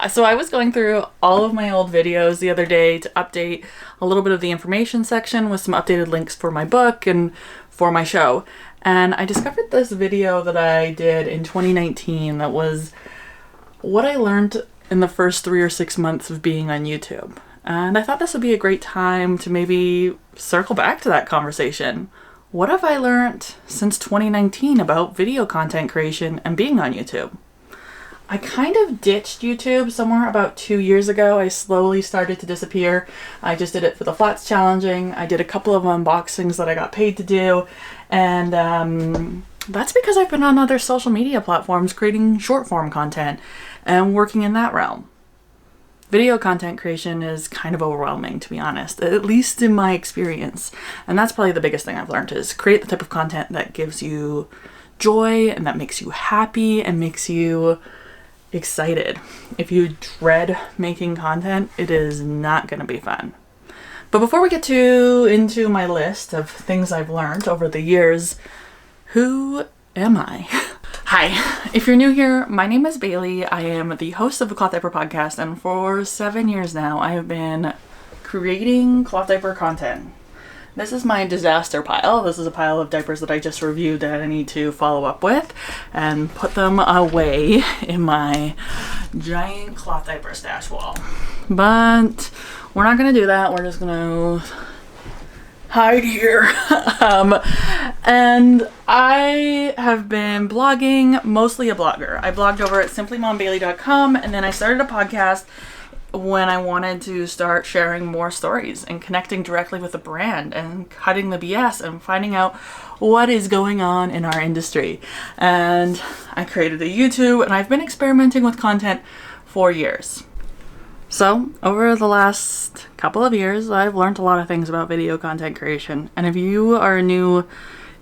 So I was going through all of my old videos the other day to update a little bit of the information section with some updated links for my book and for my show. And I discovered this video that I did in 2019 that was what I learned in the first 3 or 6 months of being on YouTube. And I thought this would be a great time to maybe circle back to that conversation. What have I learned since 2019 about video content creation and being on YouTube? I kind of ditched YouTube somewhere about 2 years ago. I slowly started to disappear. I just did it for the Flats Challenging. I did a couple of unboxings that I got paid to do. And that's because I've been on other social media platforms creating short form content and working in that realm. Video content creation is kind of overwhelming, to be honest, at least in my experience. And that's probably the biggest thing I've learned is create the type of content that gives you joy and that makes you happy and makes you excited. If you dread making content, it is not going to be fun. But before we get into my list of things I've learned over the years, who am I? Hi, if you're new here, my name is Bailey. I am the host of the Cloth Diaper Podcast, and for 7 years now, I have been creating cloth diaper content. This is my disaster pile. This is a pile of diapers that I just reviewed that I need to follow up with and put them away in my giant cloth diaper stash wall. But we're not going to do that. We're just going to hide here. And I have been blogging, mostly a blogger. I blogged over at simplymombailey.com, and then I started a podcast when I wanted to start sharing more stories and connecting directly with the brand and cutting the BS and finding out what is going on in our industry. And I created a YouTube, and I've been experimenting with content for years. So over the last couple of years, I've learned a lot of things about video content creation. And if you are a new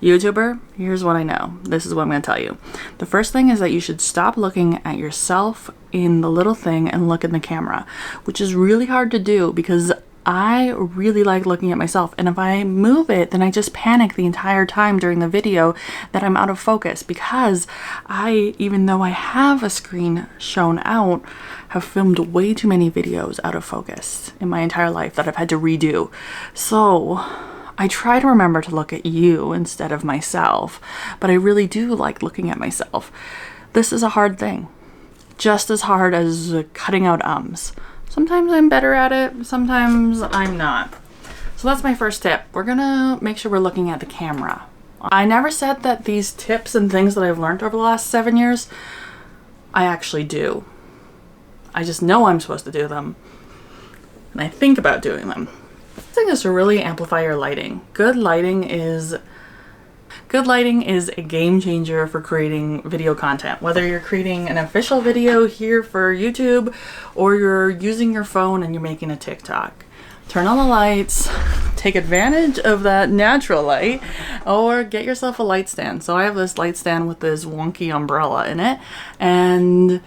YouTuber, here's what I know. This is what I'm going to tell you. The first thing is that you should stop looking at yourself in the little thing and look in the camera, which is really hard to do because I really like looking at myself. And if I move it, then I just panic the entire time during the video that I'm out of focus because even though I have a screen shown out, have filmed way too many videos out of focus in my entire life that I've had to redo. So I try to remember to look at you instead of myself, but I really do like looking at myself. This is a hard thing, just as hard as cutting out ums. Sometimes I'm better at it, sometimes I'm not. So that's my first tip. We're gonna make sure we're looking at the camera. I never said that these tips and things that I've learned over the last 7 years, I actually do. I just know I'm supposed to do them, and I think about doing them. The thing is to really amplify your lighting. Good lighting is a game changer for creating video content. Whether you're creating an official video here for YouTube or you're using your phone and you're making a TikTok. Turn on the lights, take advantage of that natural light, or get yourself a light stand. So I have this light stand with this wonky umbrella in it, and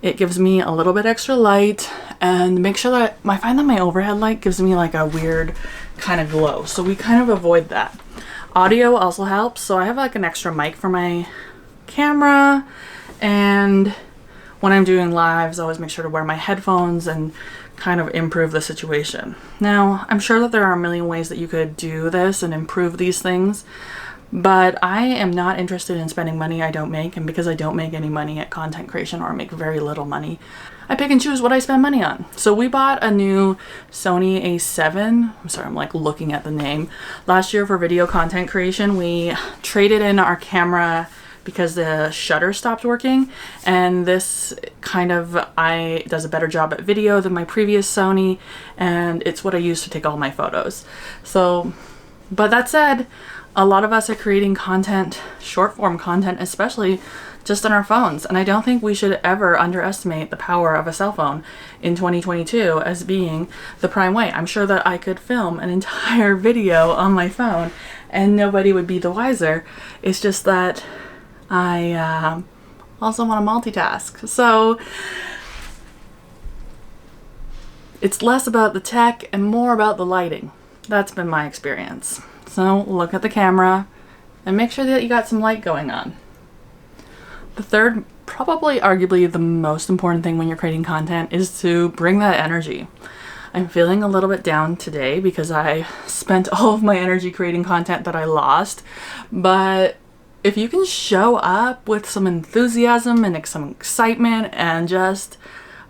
it gives me a little bit extra light, and make sure that I find that my overhead light gives me like a weird kind of glow. So we kind of avoid that. Audio also helps. So I have like an extra mic for my camera, and when I'm doing lives, I always make sure to wear my headphones and kind of improve the situation. Now, I'm sure that there are a million ways that you could do this and improve these things, but I am not interested in spending money I don't make, and because I don't make any money at content creation, or make very little money, I pick and choose what I spend money on. So we bought a new Sony A7, I'm sorry, I'm like looking at the name, last year for video content creation. We traded in our camera because the shutter stopped working, and this kind of does a better job at video than my previous Sony, and it's what I use to take all my photos. So, but that said, a lot of us are creating content, short form content, especially just on our phones. And I don't think we should ever underestimate the power of a cell phone in 2022 as being the prime way. I'm sure that I could film an entire video on my phone and nobody would be the wiser. It's just that I also want to multitask. So it's less about the tech and more about the lighting. That's been my experience. So look at the camera and make sure that you got some light going on. The third probably arguably the most important thing when you're creating content is to bring that energy. I'm feeling a little bit down today because I spent all of my energy creating content that I lost. But if you can show up with some enthusiasm and some excitement and just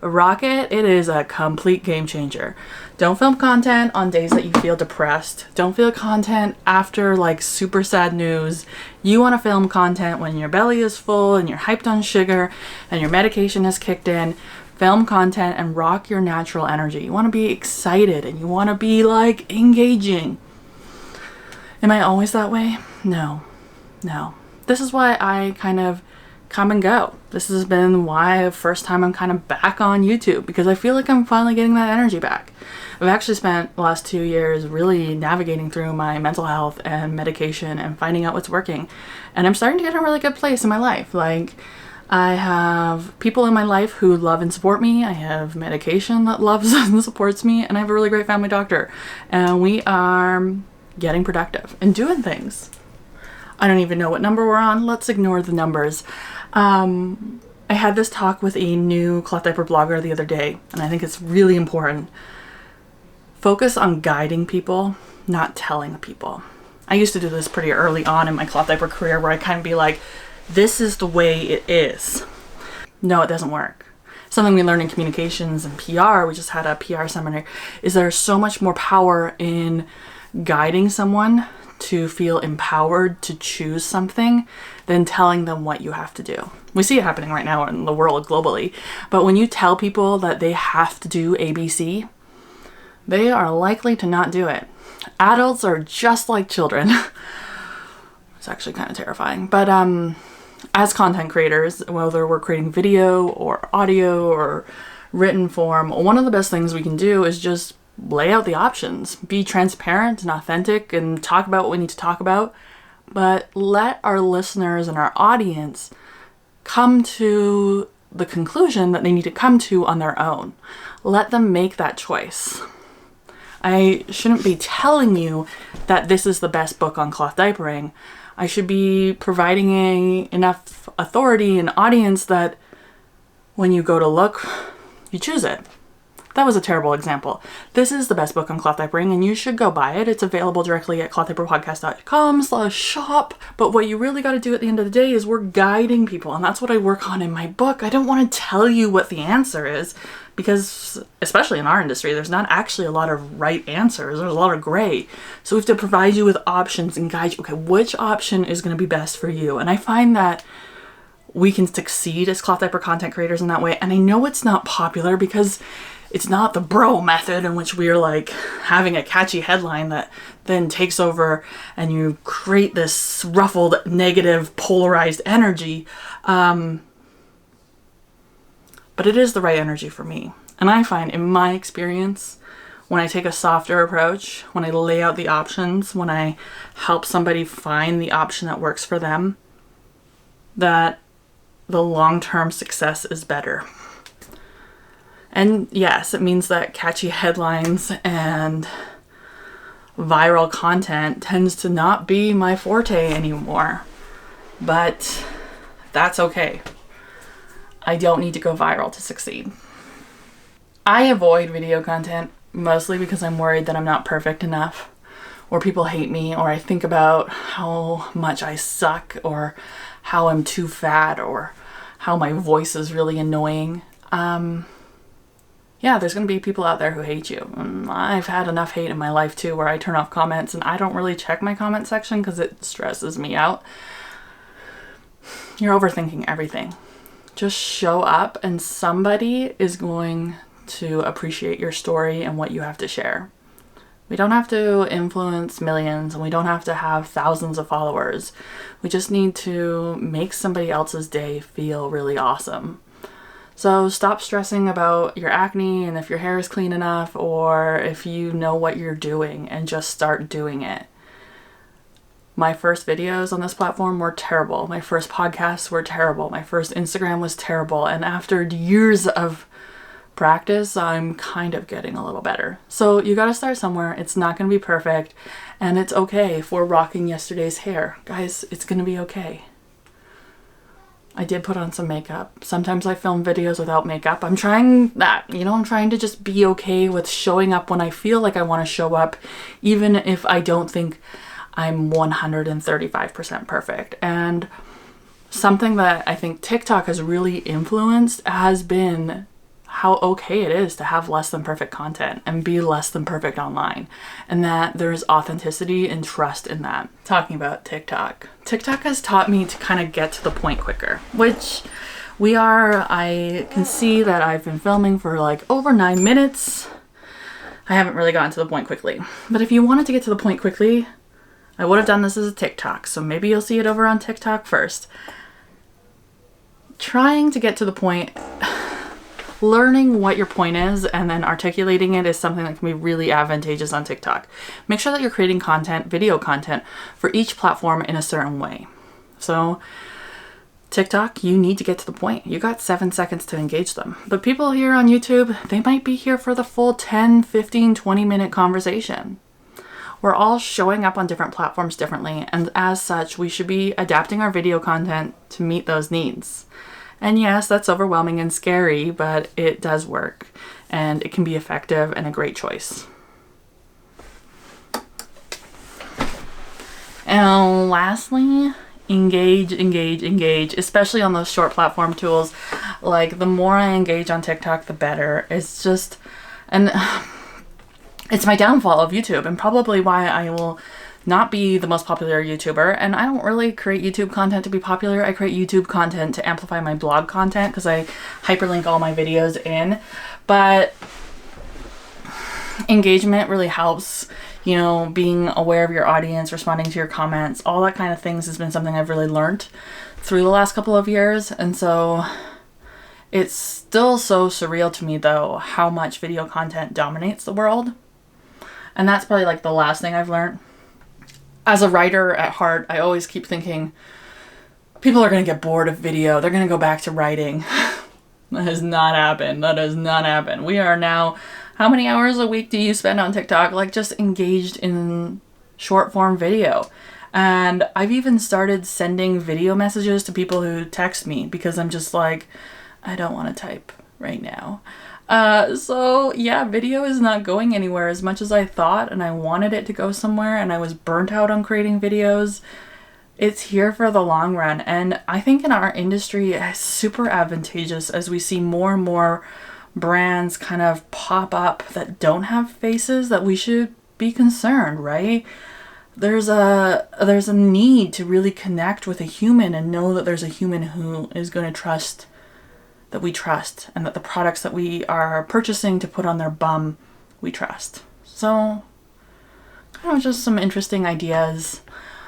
rock it, it is a complete game changer. Don't film content on days that you feel depressed. Don't film content after like super sad news. You want to film content when your belly is full and you're hyped on sugar and your medication has kicked in. Film content and rock your natural energy. You want to be excited and you want to be like engaging. Am I always that way? No. This is why I kind of come and go. This has been why the first time I'm kind of back on YouTube, because I feel like I'm finally getting that energy back. I've actually spent the last 2 years really navigating through my mental health and medication and finding out what's working. And I'm starting to get in a really good place in my life. Like, I have people in my life who love and support me. I have medication that loves and supports me. And I have a really great family doctor. And we are getting productive and doing things. I don't even know what number we're on. Let's ignore the numbers. I had this talk with a new cloth diaper blogger the other day, and I think it's really important. Focus on guiding people, not telling people. I used to do this pretty early on in my cloth diaper career where I kind of be like, this is the way it is. No, it doesn't work. Something we learned in communications and PR, we just had a PR seminar, is there's so much more power in guiding someone to feel empowered to choose something than telling them what you have to do. We see it happening right now in the world globally. But when you tell people that they have to do ABC, they are likely to not do it. Adults are just like children. It's actually kind of terrifying. But as content creators, whether we're creating video or audio or written form, one of the best things we can do is just lay out the options, be transparent and authentic, and talk about what we need to talk about, but let our listeners and our audience come to the conclusion that they need to come to on their own. Let them make that choice. I shouldn't be telling you that this is the best book on cloth diapering. I should be providing enough authority and audience that when you go to look, you choose it. That was a terrible example. This is the best book on cloth diapering and you should go buy it. It's available directly at clothdiaperpodcast.com/shop. But what you really got to do at the end of the day is we're guiding people. And that's what I work on in my book. I don't want to tell you what the answer is because, especially in our industry, there's not actually a lot of right answers. There's a lot of gray. So we have to provide you with options and guide you. Okay, which option is going to be best for you? And I find that we can succeed as cloth diaper content creators in that way. And I know it's not popular because it's not the bro method in which we're like having a catchy headline that then takes over and you create this ruffled, negative, polarized energy. But it is the right energy for me. And I find in my experience, when I take a softer approach, when I lay out the options, when I help somebody find the option that works for them, that the long-term success is better. And yes, it means that catchy headlines and viral content tends to not be my forte anymore. But that's okay. I don't need to go viral to succeed. I avoid video content mostly because I'm worried that I'm not perfect enough, or people hate me, or I think about how much I suck, or how I'm too fat, or how my voice is really annoying. Yeah, there's going to be people out there who hate you. And I've had enough hate in my life too where I turn off comments and I don't really check my comment section because it stresses me out. You're overthinking everything. Just show up and somebody is going to appreciate your story and what you have to share. We don't have to influence millions and we don't have to have thousands of followers. We just need to make somebody else's day feel really awesome. So stop stressing about your acne and if your hair is clean enough or if you know what you're doing, and just start doing it. My first videos on this platform were terrible. My first podcasts were terrible. My first Instagram was terrible. And after years of practice, I'm kind of getting a little better. So you got to start somewhere. It's not going to be perfect. And it's okay if we're rocking yesterday's hair. Guys, it's going to be okay. I did put on some makeup. Sometimes I film videos without makeup. I'm trying that, I'm trying to just be okay with showing up when I feel like I want to show up, even if I don't think I'm 135% perfect. And something that I think TikTok has really influenced has been how okay it is to have less than perfect content and be less than perfect online, and that there's authenticity and trust in that. Talking about TikTok has taught me to kind of get to the point quicker, which I can see that I've been filming for like over 9 minutes. I haven't really gotten to the point quickly, but if you wanted to get to the point quickly, I would have done this as a TikTok, so maybe you'll see it over on TikTok first. Trying to get to the point, learning what your point is and then articulating it is something that can be really advantageous on TikTok. Make sure that you're creating content, video content, for each platform in a certain way. So TikTok, you need to get to the point. You got 7 seconds to engage them. But people here on YouTube, they might be here for the full 10, 15, 20-minute conversation. We're all showing up on different platforms differently, and as such, we should be adapting our video content to meet those needs. And yes, that's overwhelming and scary, but it does work, and it can be effective and a great choice. And lastly, engage, especially on those short platform tools. Like, the more I engage on TikTok, the better. It's my downfall of YouTube, and probably why I will not be the most popular YouTuber. And I don't really create YouTube content to be popular. I create YouTube content to amplify my blog content because I hyperlink all my videos in. But engagement really helps, being aware of your audience, responding to your comments, all that kind of things has been something I've really learned through the last couple of years. And so it's still so surreal to me, though, how much video content dominates the world. And that's probably like the last thing I've learned. As a writer at heart, I always keep thinking, people are going to get bored of video. They're going to go back to writing. That has not happened. We are now, how many hours a week do you spend on TikTok? Like, just engaged in short form video. And I've even started sending video messages to people who text me because I'm just like, I don't want to type right now. So yeah, video is not going anywhere as much as I thought, and I wanted it to go somewhere, and I was burnt out on creating videos. It's here for the long run, and I think in our industry it's super advantageous as we see more and more brands kind of pop up that don't have faces, that we should be concerned, right? There's a need to really connect with a human and know that there's a human who is going to trust, that we trust, and that the products that we are purchasing to put on their bum, we trust. So, kind of just some interesting ideas.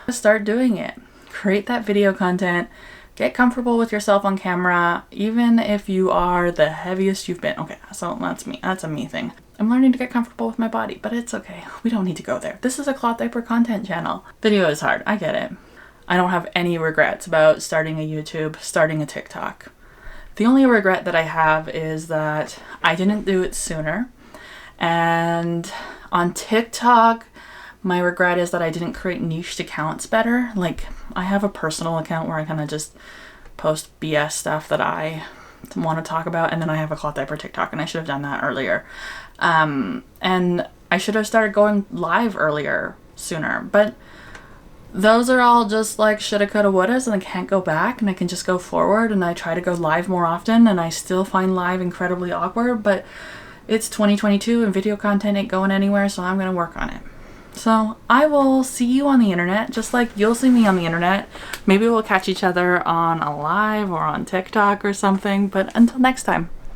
Start doing it. Create that video content. Get comfortable with yourself on camera, even if you are the heaviest you've been. Okay, so that's me. That's a me thing. I'm learning to get comfortable with my body, but it's okay. We don't need to go there. This is a Cloth Diaper content channel. Video is hard. I get it. I don't have any regrets about starting a YouTube, starting a TikTok. The only regret that I have is that I didn't do it sooner. And on TikTok, my regret is that I didn't create niched accounts better. Like, I have a personal account where I kind of just post BS stuff that I want to talk about. And then I have a Cloth Diaper TikTok, and I should have done that earlier. And I should have started going live sooner. But those are all just like shoulda, coulda, wouldas, and I can't go back, and I can just go forward, and I try to go live more often, and I still find live incredibly awkward, but it's 2022 and video content ain't going anywhere, so I'm going to work on it. So I will see you on the internet, just like you'll see me on the internet. Maybe we'll catch each other on a live or on TikTok or something, but until next time.